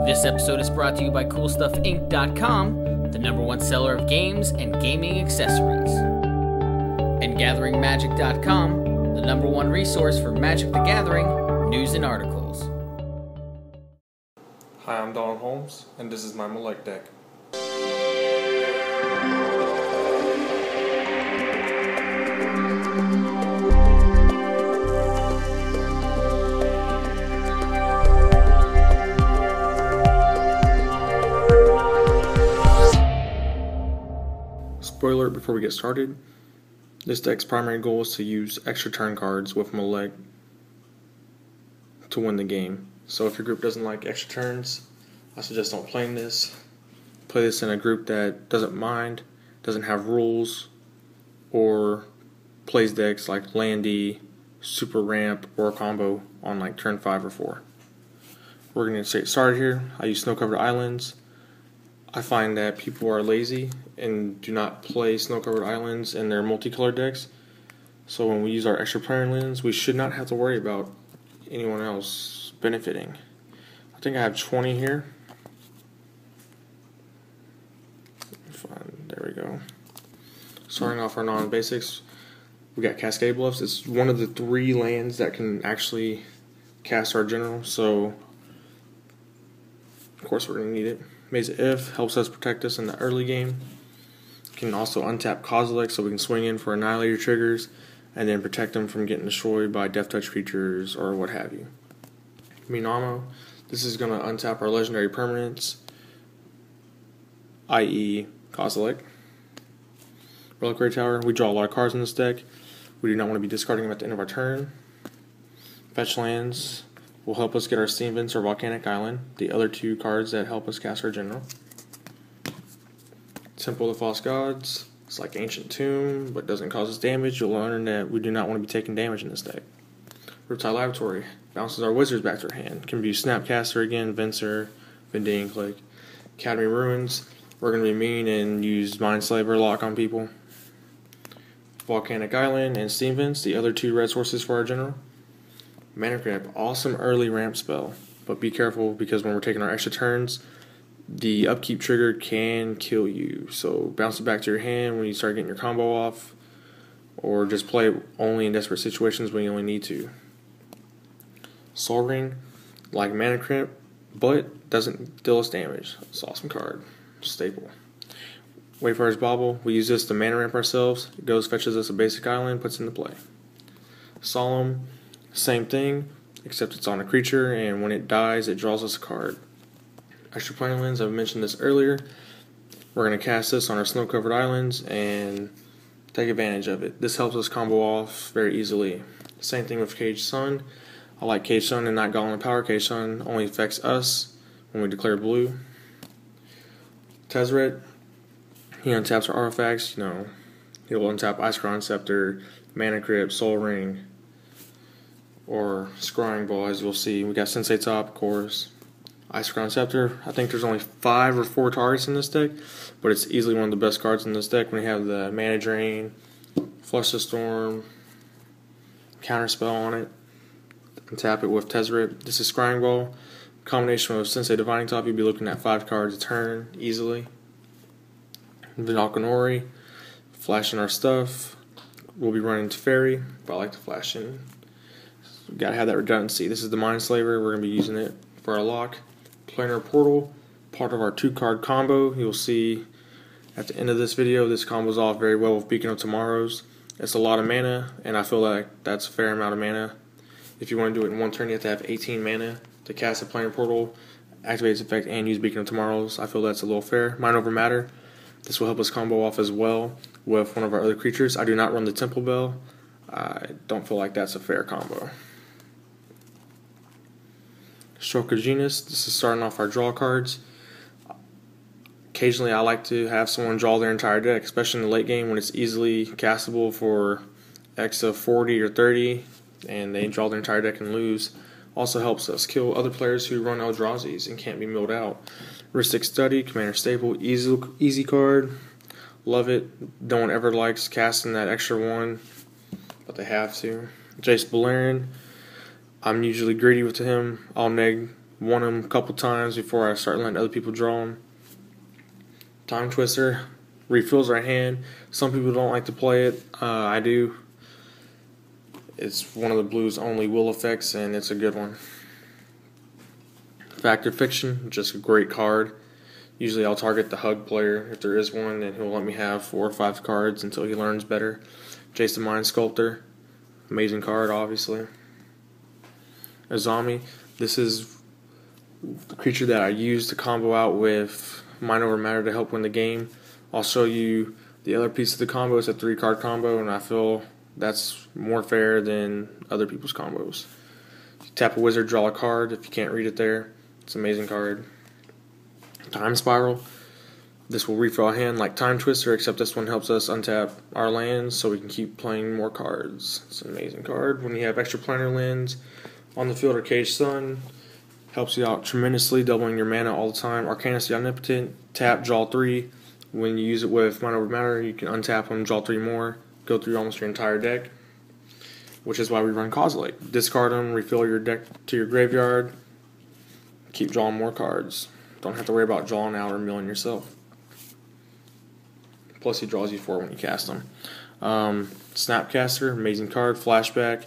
This episode is brought to you by CoolStuffInc.com, the #1 seller of games and gaming accessories. And GatheringMagic.com, the #1 resource for Magic the Gathering news and articles. Hi, I'm Don Holmes, and this is my Melek deck. Spoiler alert before we get started, this deck's primary goal is to use extra turn cards with Melek to win the game. So if your group doesn't like extra turns, I suggest don't playing this. Play this in a group that doesn't mind, doesn't have rules, or plays decks like Landy, Super Ramp, or Combo on like turn 5 or 4. We're going to get started here. I use snow-covered islands. I find that people are lazy and do not play snow-covered islands in their multicolored decks. So when we use our Extraplanar Lens, we should not have to worry about anyone else benefiting. I think I have 20 here. There we go. Starting off our non-basics, we got Cascade Bluffs. It's one of the 3 lands that can actually cast our general, so of course we're going to need it. Maze If helps us protect us in the early game. Can also untap Kozilek so we can swing in for Annihilator triggers and then protect them from getting destroyed by Death Touch creatures or what have you. Minamo, this is going to untap our legendary permanents, i.e. Kozilek. Reliquary Tower, we draw a lot of cards in this deck. We do not want to be discarding them at the end of our turn. Fetch lands will help us get our Steam Vents or Volcanic Island, the other 2 cards that help us cast our general. Temple of the False Gods, it's like Ancient Tomb, but doesn't cause us damage. You'll learn that we do not want to be taking damage in this deck. Riptide Laboratory, bounces our wizards back to our hand. Can be Snapcaster again, Venser, Vendilion Clique. Academy Ruins, we're going to be mean and use Mindslaver lock on people. Volcanic Island and Steam Vents, the other 2 red sources for our general. Mana Crypt, awesome early ramp spell, but be careful because when we're taking our extra turns, the upkeep trigger can kill you. So bounce it back to your hand when you start getting your combo off, or just play it only in desperate situations when you only need to. Soul Ring, like Mana Crypt, but doesn't deal us damage. It's an awesome card, staple. Wayfarer's Bauble, we use this to mana ramp ourselves. It goes, fetches us a basic island, puts it into play. Solemn, same thing, except it's on a creature, and when it dies, it draws us a card. Extraplanar Lens, I've mentioned this earlier. We're going to cast this on our snow-covered islands and take advantage of it. This helps us combo off very easily. Same thing with Cage Sun. I like Cage Sun and not Gauntlet Power. Cage Sun only affects us when we declare blue. Tezzeret, he untaps our artifacts. He will untap Isochron Scepter, Mana Crypt, Soul Ring, or Scrying Ball, as you'll see. We got Sensei Top, of course. Isochron Scepter. I think there's only 5 or 4 targets in this deck, but it's easily one of the best cards in this deck when you have the Mana Drain, Flush the Storm, Counterspell on it, and tap it with Tezzeret. This is Scrying Ball. Combination with Sensei Divining Top, you'll be looking at 5 cards a turn easily. Vedalken Orrery, flashing our stuff. We'll be running Teferi, but I like to flash in. We've got to have that redundancy. This is the Mindslaver. We're going to be using it for our lock. Planar Portal, part of our 2-card combo. You'll see at the end of this video, this combos off very well with Beacon of Tomorrows. It's a lot of mana, and I feel like that's a fair amount of mana. If you want to do it in one turn, you have to have 18 mana to cast a Planar Portal, activate its effect, and use Beacon of Tomorrows. I feel that's a little fair. Mind over Matter. This will help us combo off as well with one of our other creatures. I do not run the Temple Bell. I don't feel like that's a fair combo. Stroke of Genius, this is starting off our draw cards. Occasionally I like to have someone draw their entire deck, especially in the late game when it's easily castable for X of 40 or 30, and they draw their entire deck and lose. Also helps us kill other players who run Eldrazi's and can't be milled out. Rhystic Study, Commander Staple, easy card. Love it. No one ever likes casting that extra 1, but they have to. Jace Beleren, I'm usually greedy with him. I'll neg won them a couple times before I start letting other people draw them. Time Twister refills our hand. Some people don't like to play it. I do. It's one of the blue's only will effects, and it's a good one. Fact or Fiction, just a great card. Usually I'll target the Hug player if there is one, and he'll let me have 4 or 5 cards until he learns better. Jace the Mind Sculptor, amazing card, obviously. Azami, this is the creature that I use to combo out with Mind Over Matter to help win the game. I'll show you the other piece of the combo. It's a 3-card combo, and I feel that's more fair than other people's combos. You tap a wizard, draw a card. If you can't read it there, it's an amazing card. Time Spiral. This will refill our hand like Time Twister, except this one helps us untap our lands so we can keep playing more cards. It's an amazing card. When you have Extraplanar Lens on the field or Caged Sun, helps you out tremendously, doubling your mana all the time. Arcanis the Omnipotent, tap, draw 3. When you use it with Mind Over Matter, you can untap them, draw 3 more, go through almost your entire deck, which is why we run Caustic. Discard them, refill your deck to your graveyard, keep drawing more cards. Don't have to worry about drawing out or milling yourself. Plus he draws you 4 when you cast them. Snapcaster, amazing card. Flashback,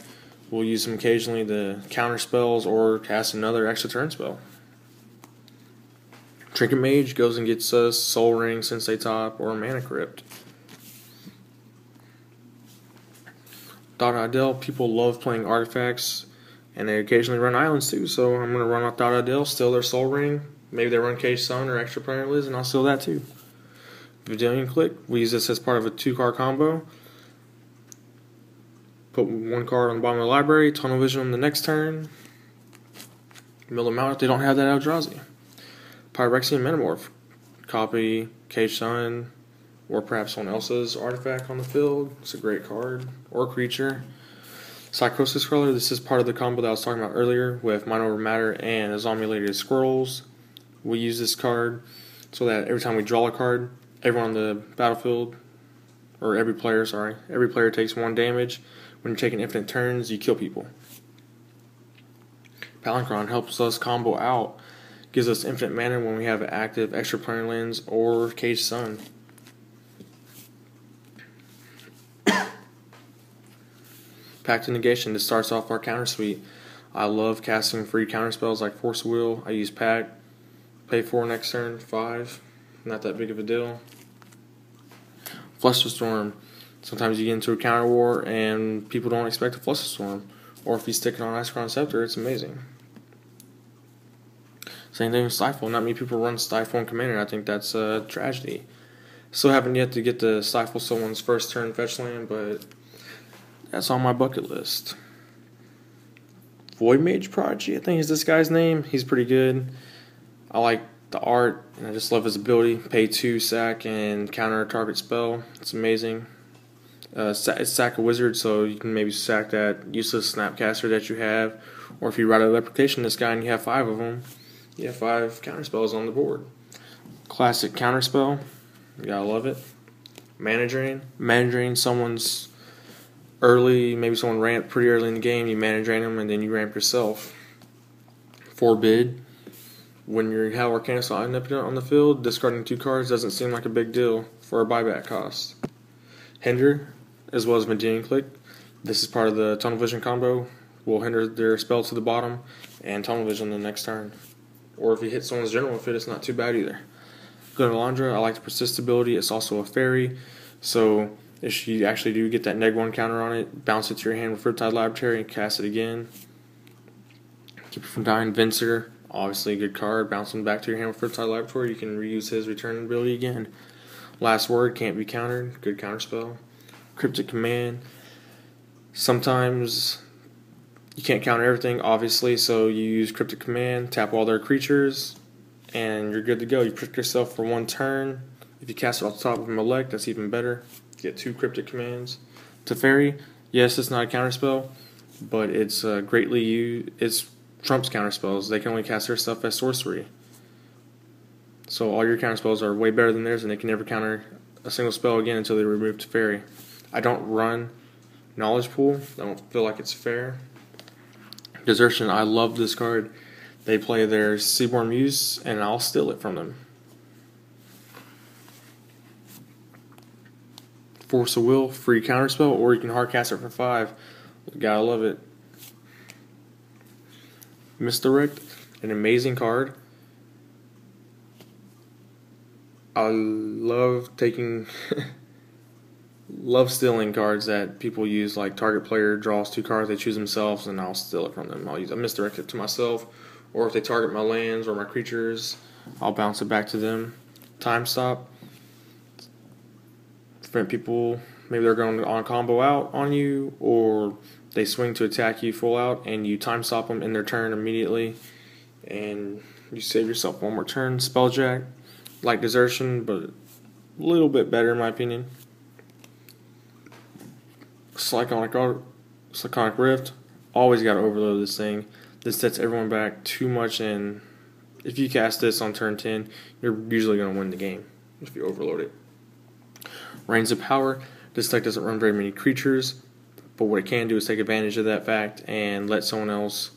we'll use them occasionally to counter spells or cast another extra turn spell. Trinket Mage goes and gets us Soul Ring, Sensei Top, or Mana Crypt. Dot people love playing artifacts, and they occasionally run islands too, so I'm going to run off Dot steal their Soul Ring. Maybe they run Caged Sun or Extraplanar Lens, and I'll steal that too. Vedalken Clique, we use this as part of a 2-card combo. Put 1 card on the bottom of the library, Tunnel Vision them the next turn. Mill them out if they don't have that Eldrazi. Phyrexian Metamorph, copy Caged Sun, or perhaps someone else's artifact on the field. It's a great card, or creature. Psychosis Crawler, this is part of the combo that I was talking about earlier with Mind Over Matter and Zombie-related Squirrels. We use this card so that every time we draw a card, everyone on the battlefield, or every player takes 1 damage. When you're taking infinite turns, you kill people. Palinchron helps us combo out, gives us infinite mana when we have an active Extraplanar Lens or Caged Sun. Pact of Negation, this starts off our counter suite. I love casting free counter spells like Force of Will. I use Pact, pay 4 next turn, 5. Not that big of a deal. Flusterstorm. Sometimes you get into a counter war and people don't expect a Flusterstorm. Or if you stick it on Isochron Scepter, it's amazing. Same thing with Stifle. Not many people run Stifle in Commander. I think that's a tragedy. Still haven't yet to get to Stifle someone's first turn fetch land, but that's on my bucket list. Void Mage Prodigy, I think is this guy's name. He's pretty good. I like the art, and I just love his ability. Pay 2, sack, and counter a target spell. It's amazing. Sack a wizard, so you can maybe sack that useless Snapcaster that you have. Or if you write a replication this guy and you have 5 of them, you have 5 counter spells on the board. Classic counter spell. You gotta love it. Mana Drain. Mana Drain someone's early, maybe someone ramped pretty early in the game, you mana drain them, and then you ramp yourself. Forbid. When you have Arcanis the Omnipotent on the field, discarding 2 cards doesn't seem like a big deal for a buyback cost. Hinder, as well as Vendilion Clique. This is part of the Tunnel Vision combo. We'll hinder their spell to the bottom and Tunnel Vision the next turn. Or if you hit someone's general fit, it's not too bad either. Glendalandra, I like the persist ability. It's also a fairy, so if you actually do get that neg 1 counter on it, bounce it to your hand with Riptide Laboratory and cast it again. Keep it from dying. Vincer, obviously a good card. Bouncing back to your hand with Riptide Laboratory, you can reuse his return ability again. Last Word, can't be countered. Good counter spell. Cryptic Command. Sometimes you can't counter everything, obviously, so you use Cryptic Command, tap all their creatures, and you're good to go. You protect yourself for 1 turn. If you cast it off the top of Melek, that's even better. Get 2 Cryptic Commands. Teferi, yes, it's not a counterspell, but it's greatly used. It's Trump's counterspells. They can only cast their stuff as sorcery. So all your counterspells are way better than theirs, and they can never counter a single spell again until they remove Teferi. I don't run Knowledge Pool. I don't feel like it's fair. Desertion, I love this card. They play their Seaborn Muse, and I'll steal it from them. Force of Will, free counterspell, or you can hardcast it for 5. Gotta love it. Misdirect, an amazing card. I love taking, love stealing cards that people use, like target player draws 2 cards, they choose themselves, and I'll steal it from them. I'll misdirect it to myself, or if they target my lands or my creatures, I'll bounce it back to them. Time Stop, prevent people, maybe they're going on a combo out on you, or they swing to attack you full out, and you time stop them in their turn immediately, and you save yourself 1 more turn. Spelljack, like Desertion, but a little bit better in my opinion. Psychonic Rift, always got to overload this thing. This sets everyone back too much, and if you cast this on turn 10, you're usually going to win the game if you overload it. Reigns of Power, this deck doesn't run very many creatures, but what it can do is take advantage of that fact and let someone else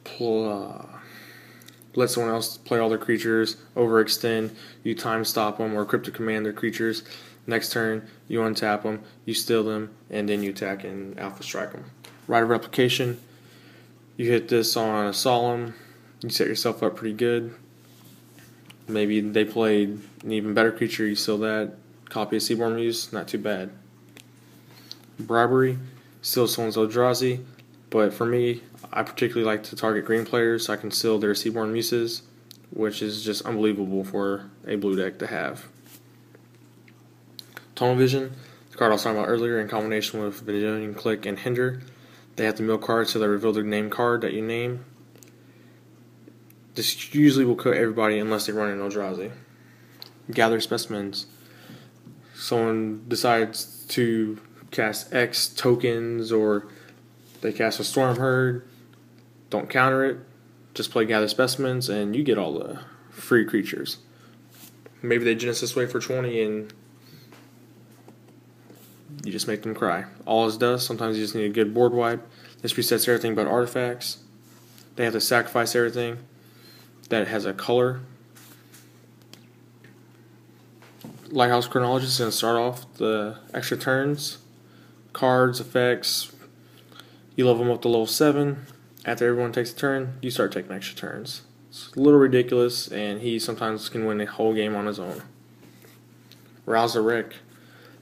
play all their creatures, overextend, you time stop them, or Crypt to command their creatures. Next turn, you untap them, you steal them, and then you attack and alpha strike them. Rite of Replication, you hit this on a Solemn, you set yourself up pretty good. Maybe they played an even better creature, you steal that. Copy of Seaborn Muse, not too bad. Bribery, steal someone's Eldrazi, but for me, I particularly like to target green players so I can steal their Seaborn Muses, which is just unbelievable for a blue deck to have. Tunnel Vision, the card I was talking about earlier, in combination with Vendilion Clique and Hinder. They have to mill cards so they reveal their name card that you name. This usually will cut everybody unless they run an Eldrazi. Gather Specimens. Someone decides to cast X tokens, or they cast a Storm Herd, don't counter it, just play Gather Specimens, and you get all the free creatures. Maybe they Genesis Wave for 20, and you just make them cry. All it does, sometimes you just need a good board wipe. This resets everything but artifacts. They have to sacrifice everything that has a color. Lighthouse Chronologist is going to start off the extra turns. Cards, effects, you level them up to level 7. After everyone takes a turn, you start taking extra turns. It's a little ridiculous, and he sometimes can win a whole game on his own. Rouse the Wreck.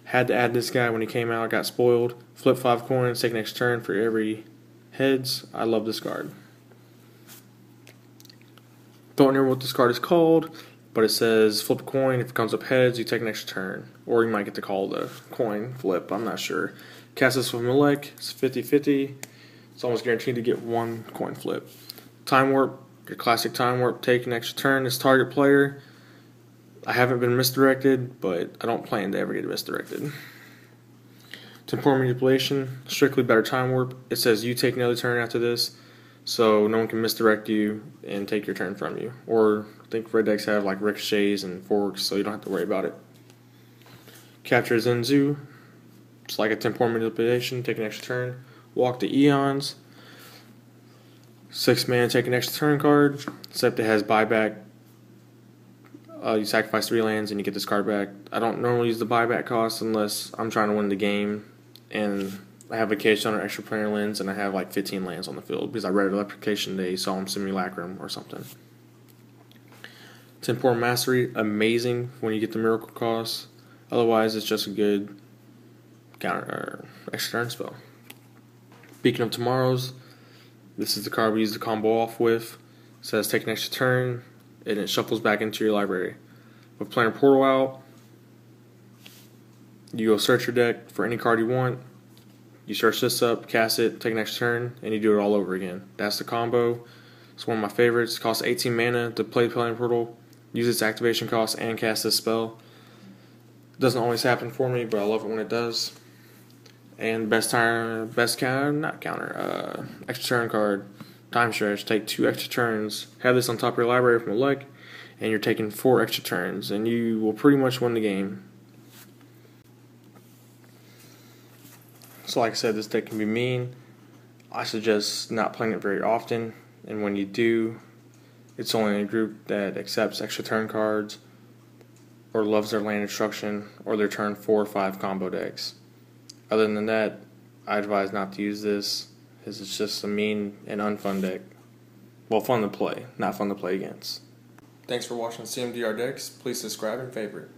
Had to add this guy when he came out, got spoiled. Flip 5 coins, take an extra turn for every heads. I love this card. Don't remember what this card is called, but it says flip a coin. If it comes up heads, you take an extra turn. Or you might get to call the coin flip, I'm not sure. Cast this with Melek, it's 50-50. It's almost guaranteed to get 1 coin flip. Time Warp, your classic Time Warp, take an extra turn as target player. I haven't been misdirected, but I don't plan to ever get misdirected. Temporal Manipulation, strictly better Time Warp. It says you take another turn after this, so no one can misdirect you and take your turn from you. Or I think red decks have like ricochets and forks, so you don't have to worry about it. Capture Zenzu, it's like a Temporal Manipulation, take an extra turn. Walk the Eons, 6 mana, take an extra turn card, except it has buyback. You sacrifice 3 lands and you get this card back. I don't normally use the buyback cost unless I'm trying to win the game and I have Vacation or Extraplanar Lens and I have like 15 lands on the field because I read Replication Day, Solemn Simulacrum or something. Temporal Mastery, amazing when you get the miracle cost. Otherwise, it's just a good counter extra turn spell. Beacon of Tomorrows, this is the card we use to combo off with. It says take an extra turn, and it shuffles back into your library. With Planar Portal out, you go search your deck for any card you want. You search this up, cast it, take an extra turn, and you do it all over again. That's the combo. It's one of my favorites. It costs 18 mana to play Planar Portal. Use its activation cost and cast this spell. It doesn't always happen for me, but I love it when it does. And extra turn card, Time Stretch. Take 2 extra turns. Have this on top of your library from Melek, and you're taking 4 extra turns, and you will pretty much win the game. So like I said, this deck can be mean. I suggest not playing it very often. and when you do, it's only in a group that accepts extra turn cards or loves their land destruction or their turn 4 or 5 combo decks. Other than that, I advise not to use this, as it's just a mean and unfun deck. Well, fun to play, not fun to play against. Thanks for watching CMDR decks. Please subscribe and favorite.